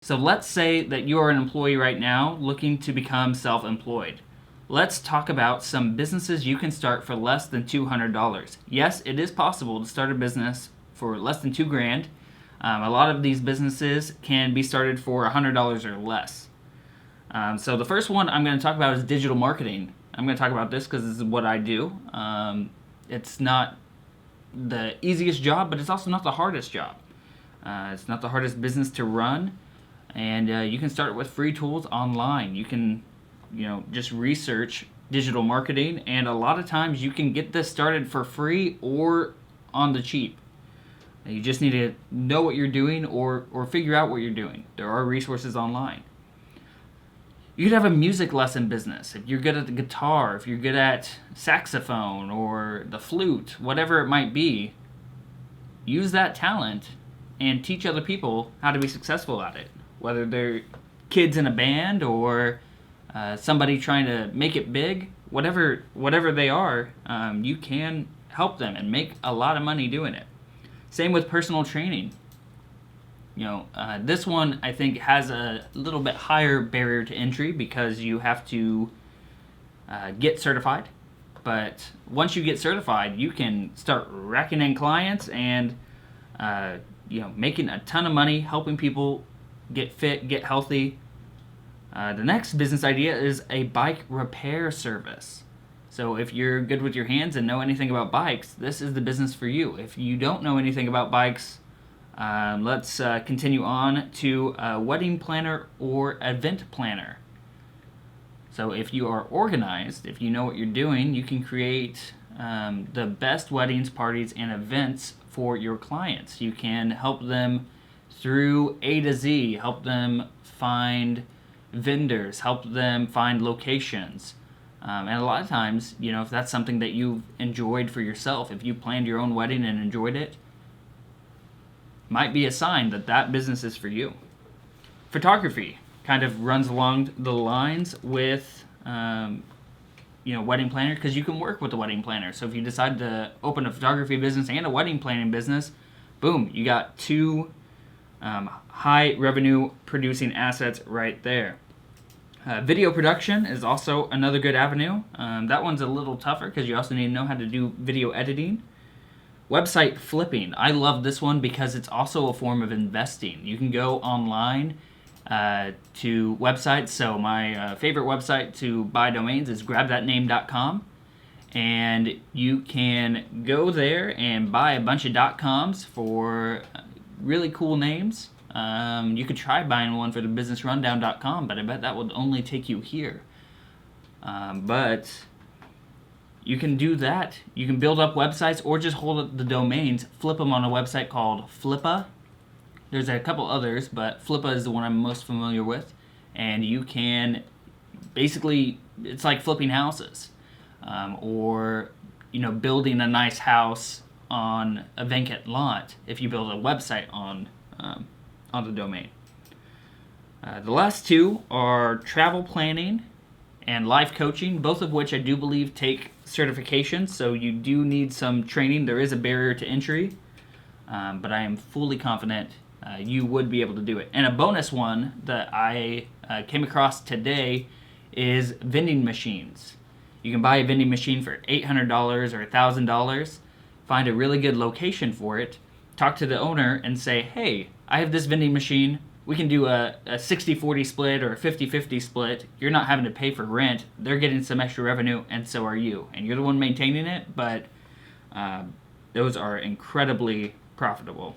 So let's say that you are an employee right now looking to become self-employed. Let's talk about some businesses you can start for less than $200. Yes, it is possible to start a business for less than $2,000. A lot of these businesses can be started for $100 or less. So the first one I'm going to talk about is digital marketing. I'm going to talk about this because this is what I do. It's not the easiest job, but it's also not the hardest job. It's not the hardest business to run. And you can start with free tools online. You can, just research digital marketing, and a lot of times you can get this started for free or on the cheap. You just need to know what you're doing or figure out what you're doing. There are resources online. You could have a music lesson business. If you're good at the guitar, if you're good at saxophone or the flute, whatever it might be, use that talent and teach other people how to be successful at it. Whether they're kids in a band or somebody trying to make it big, whatever they are, you can help them and make a lot of money doing it. Same with personal training. This one I think has a little bit higher barrier to entry because you have to get certified. But once you get certified, you can start racking in clients and making a ton of money helping people get fit, get healthy. The next business idea is a bike repair service. So if you're good with your hands and know anything about bikes, this is the business for you. If you don't know anything about bikes, let's continue on to a wedding planner or event planner. So if you are organized, if you know what you're doing, you can create the best weddings, parties, and events for your clients. You can help them through A to Z, help them find vendors, help them find locations. And a lot of times, if that's something that you've enjoyed for yourself, if you planned your own wedding and enjoyed it, might be a sign that that business is for you. Photography kind of runs along the lines with wedding planner, because you can work with a wedding planner. So if you decide to open a photography business and a wedding planning business, boom, you got two high revenue producing assets right there. Video production is also another good avenue. That one's a little tougher because you also need to know how to do video editing. Website flipping. I love this one because it's also a form of investing. You can go online to websites. So my favorite website to buy domains is grabthatname.com. And you can go there and buy a bunch of .coms for really cool names. You could try buying one for the businessrundown.com, but I bet that would only take you here. But you can do that. You can build up websites or just hold the domains, flip them on a website called Flippa. There's a couple others, but Flippa is the one I'm most familiar with. And you can basically, it's like flipping houses, or building a nice house on a vacant lot if you build a website on the domain. The last two are travel planning and life coaching, both of which I do believe take certifications, so you do need some training. There is a barrier to entry, but I am fully confident you would be able to do it. And a bonus one that I came across today is vending machines. You can buy a vending machine for $800 or $1,000, find a really good location for it, talk to the owner and say, hey, I have this vending machine. We can do a 60-40 split or a 50-50 split. You're not having to pay for rent. They're getting some extra revenue, and so are you. And you're the one maintaining it, but those are incredibly profitable.